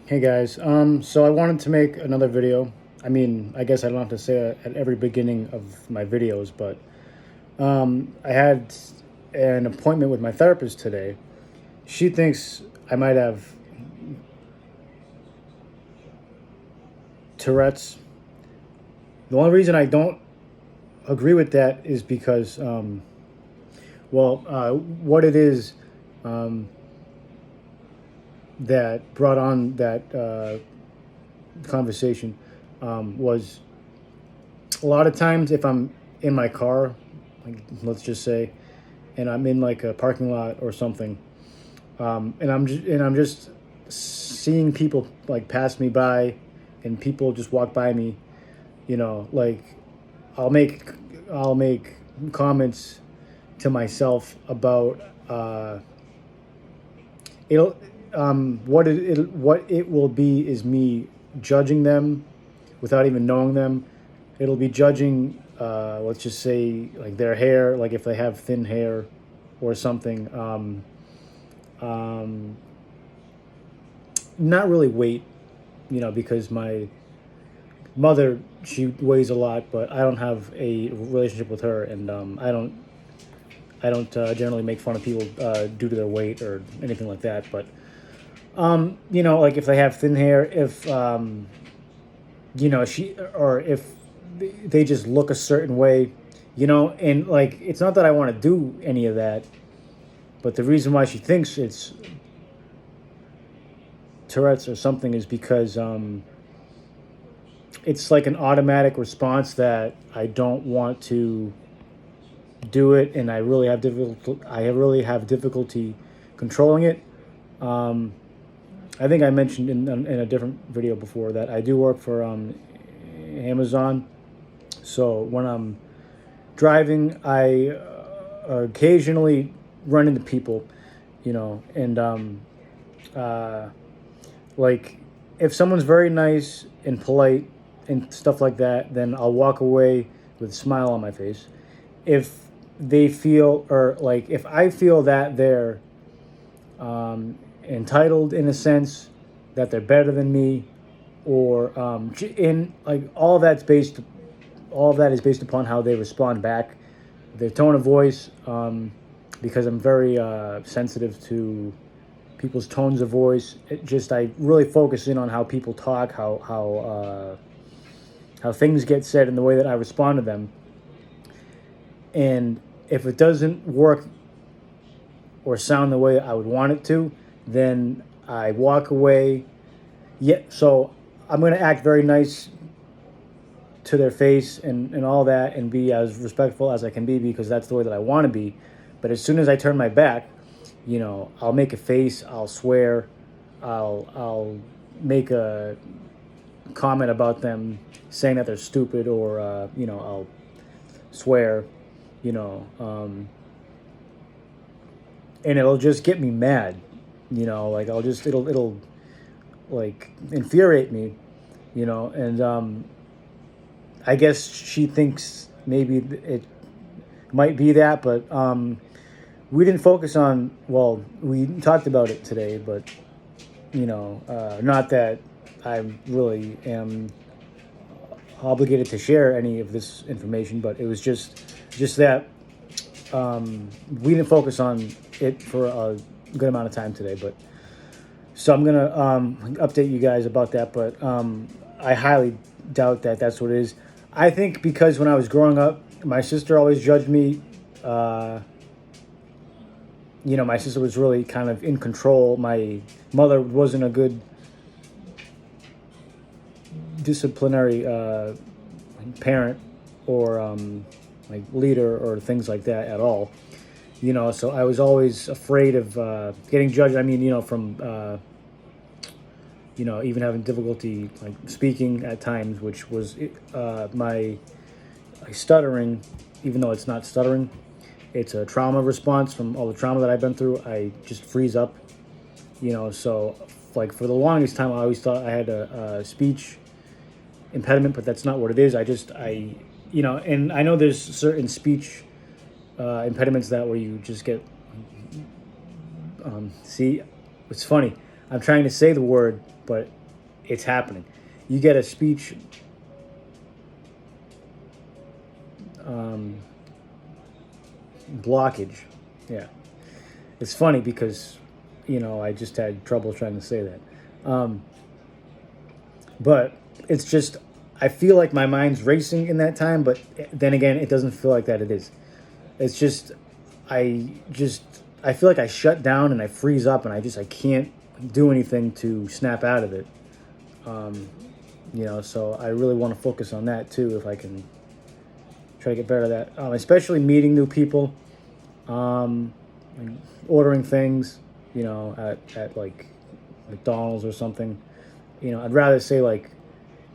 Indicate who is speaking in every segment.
Speaker 1: Hey guys, so I wanted to make another video. I mean, I guess I don't have to say it at every beginning of my videos, but I had an appointment with my therapist today. She thinks I might have Tourette's. The only reason I don't agree with that is because, what it is um, that brought on that conversation was a lot of times if I'm in my car, like let's just say, and I'm in like a parking lot or something, and I'm just seeing people like pass me by, and people just walk by me. Like I'll make I'll make comments to myself about it'll what it will be is me judging them without even knowing them. It'll be judging, let's just say, like their hair, like if they have thin hair or something. Um, Not really weight, because my mother, she weighs a lot, but I don't have a relationship with her, and I don't generally make fun of people due to their weight or anything like that. But like if they have thin hair, if she or if they just look a certain way, and like it's not that I want to do any of that, but the reason why she thinks it's Tourette's or something is because it's like an automatic response that I don't want to do it, and I really have difficulty controlling it. Um, I think I mentioned in a different video before that I do work for Amazon. So when I'm driving, I occasionally run into people, and uh, like if someone's very nice and polite and stuff like that, then I'll walk away with a smile on my face. If they feel, or like if I feel that they're entitled in a sense, that they're better than me, or in like all of that is based upon how they respond back, their tone of voice, because I'm very sensitive to people's tones of voice. I really focus in on how people talk, how things get said, and the way that I respond to them. And if it doesn't work or sound the way I would want it to, then I walk away. Yeah, so I'm going to act very nice to their face and all that, and be as respectful as I can be, because that's the way that I want to be. But as soon as I turn my back, I'll make a face, I'll swear, I'll make a comment about them saying that they're stupid, or I'll swear, you know, um, and it'll just get me mad. Like it'll like infuriate me, and I guess she thinks maybe it might be that, but we didn't focus on. Well, we talked about it today, but not that I really am obligated to share any of this information, but it was just that we didn't focus on it for a good amount of time today. But so I'm gonna update you guys about that, but I highly doubt that that's what it is. I think because when I was growing up, my sister always judged me. Uh, my sister was really kind of in control. My mother wasn't a good disciplinary parent, or like leader, or things like that at all. So I was always afraid of getting judged. I mean, from even having difficulty like speaking at times, which was my stuttering, even though it's not stuttering. It's a trauma response from all the trauma that I've been through. I just freeze up, so like for the longest time, I always thought I had a speech impediment, but that's not what it is. And I know there's certain speech impediments that where you just get, see, it's funny. I'm trying to say the word, but it's happening. You get a speech um, blockage. Yeah, it's funny because I just had trouble trying to say that. Um, but it's just I feel like my mind's racing in that time, but then again, it doesn't feel like that. It is. It's just I feel like I shut down and I freeze up and I can't do anything to snap out of it. Um, so I really want to focus on that too if I can try to get better at that. Especially meeting new people, um, and ordering things, at like McDonald's or something. I'd rather say like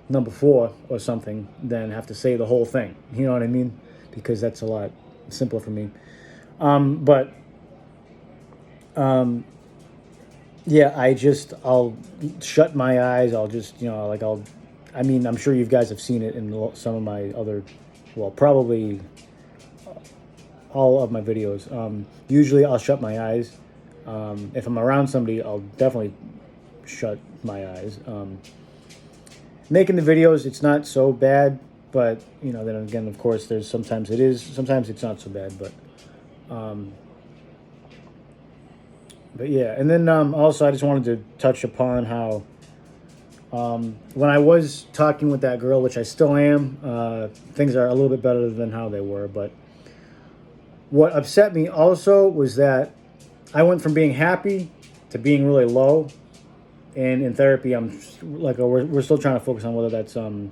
Speaker 1: number four or something than have to say the whole thing. You know what I mean? Because that's a lot simpler for me. But yeah, I'll shut my eyes. I'll just, I'm sure you guys have seen it in some of my other, well, probably all of my videos. Usually I'll shut my eyes. If I'm around somebody, I'll definitely shut my eyes. Making the videos, it's not so bad, but, then again, of course, sometimes it's not so bad, but yeah, and then also I just wanted to touch upon how when I was talking with that girl, which I still am, things are a little bit better than how they were. But what upset me also was that I went from being happy to being really low. And in therapy, I'm like, we're still trying to focus on whether that's uh,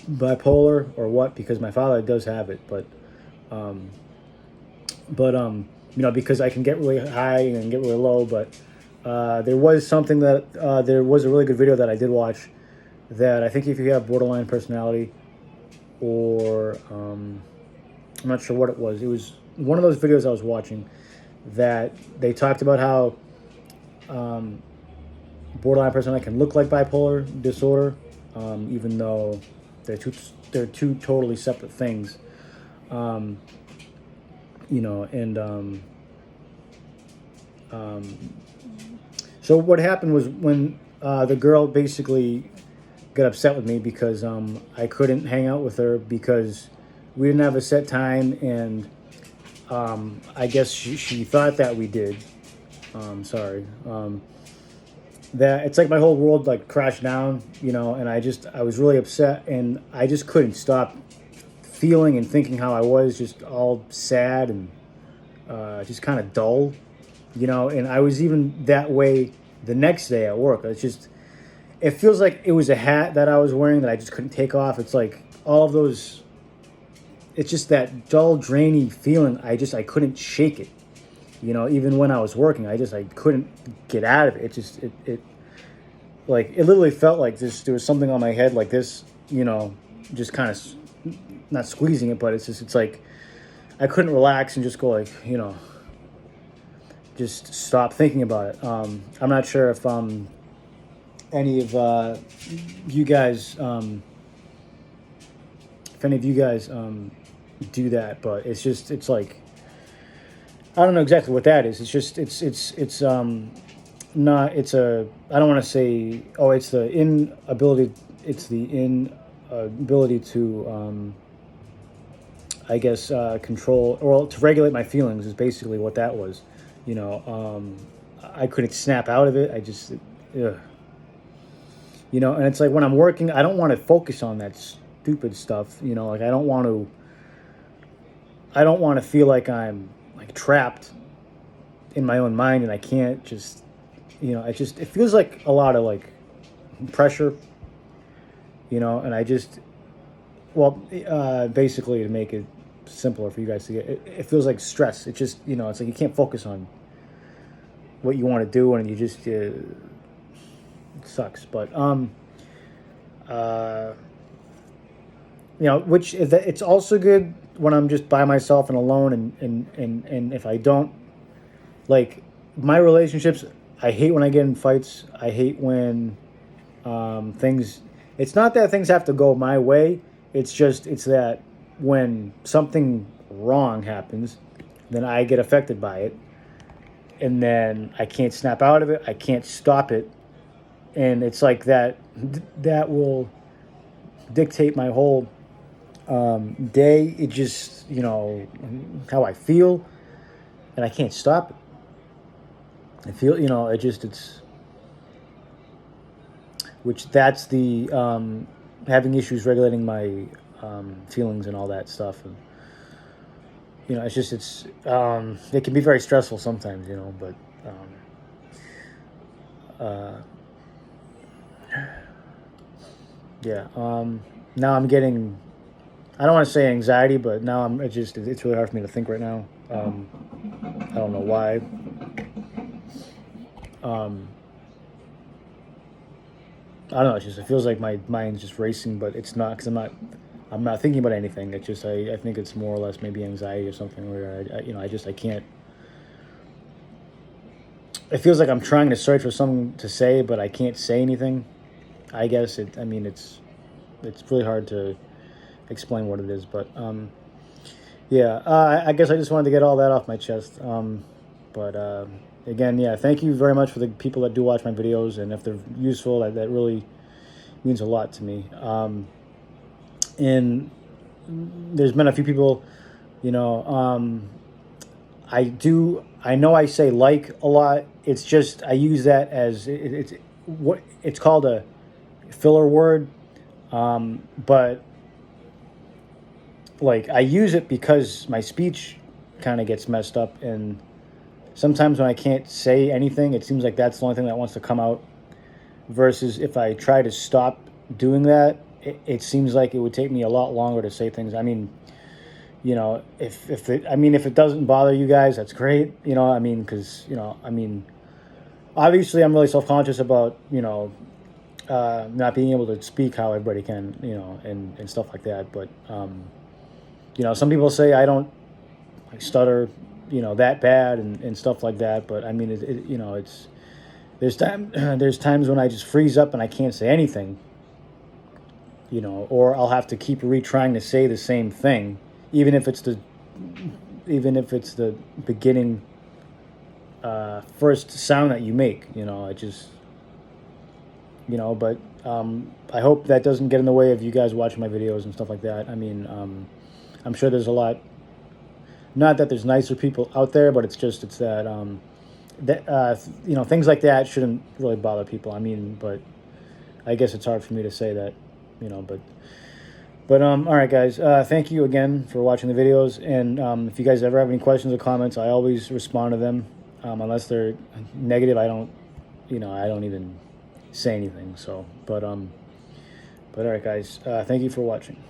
Speaker 1: bipolar or what, because my father does have it, um, because I can get really high and get really low. But there was something that there was a really good video that I did watch that I think if you have borderline personality or I'm not sure what it was. It was one of those videos I was watching that they talked about how borderline personality can look like bipolar disorder, even though they're two totally separate things. And so what happened was when the girl basically got upset with me because I couldn't hang out with her because we didn't have a set time, and I guess she thought that we did. Sorry. That it's like my whole world like crashed down, and I was really upset, and I just couldn't stop feeling and thinking how I was just all sad and just kind of dull, and I was even that way the next day at work. It feels like it was a hat that I was wearing that I just couldn't take off. It's like all of those, it's just that dull, drainy feeling. I couldn't shake it, even when I was working, I couldn't get out of it. It literally felt like there was something on my head like this, just kind of not squeezing it, but it's like I couldn't relax and just go like, just stop thinking about it. I'm not sure if any of you guys, do that, but it's like I don't know exactly what that is. It's not it's a I don't want to say it's the inability to I guess control or to regulate my feelings is basically what that was. I couldn't snap out of it. Ugh. And it's like when I'm working, I don't want to focus on that stupid stuff. Like I don't want to feel like I'm like trapped in my own mind and I can't just, it feels like a lot of like pressure, and basically to make it simpler for you guys to get, it feels like stress. It just, it's like you can't focus on what you want to do and you just, it sucks. But, which it's also good when I'm just by myself and alone and if I don't like my relationships, I hate when I get in fights. I hate when it's not that things have to go my way. It's that when something wrong happens, then I get affected by it, and then I can't snap out of it. I can't stop it, and it's like that. That will dictate my whole day. It just, how I feel, and I can't stop it. I feel, it's which that's the having issues regulating my feelings and all that stuff. And it's just it can be very stressful sometimes, but yeah. Now I'm getting, I don't want to say anxiety, but now it's really hard for me to think right now. I don't know why. I don't know. It feels like my mind's just racing, but it's not, because I'm not thinking about anything. It's just I think it's more or less maybe anxiety or something where I can't. It feels like I'm trying to search for something to say, but I can't say anything. I guess it. I mean, it's really hard to explain what it is, but yeah. I guess I just wanted to get all that off my chest. But again, yeah, thank you very much for the people that do watch my videos, and if they're useful, that really means a lot to me. And there's been a few people, I know I say like a lot. It's just I use that as it's what it's called, a filler word, but like I use it because my speech kind of gets messed up, and sometimes when I can't say anything, it seems like that's the only thing that wants to come out. Versus if I try to stop doing that, it seems like it would take me a lot longer to say things. I mean, if it doesn't bother you guys, that's great. Because obviously I'm really self-conscious about not being able to speak how everybody can, and stuff like that. But some people say I don't stutter, that bad and stuff like that. But I mean, it's there's times when I just freeze up and I can't say anything, or I'll have to keep retrying to say the same thing, even if it's the beginning first sound that you make. I just but I hope that doesn't get in the way of you guys watching my videos and stuff like that. I mean, I'm sure there's a lot, not that there's nicer people out there, but it's that things like that shouldn't really bother people. I mean, but I guess it's hard for me to say that, but all right, guys, thank you again for watching the videos. And if you guys ever have any questions or comments, I always respond to them. Unless they're negative, I don't even say anything. So, but all right, guys, thank you for watching.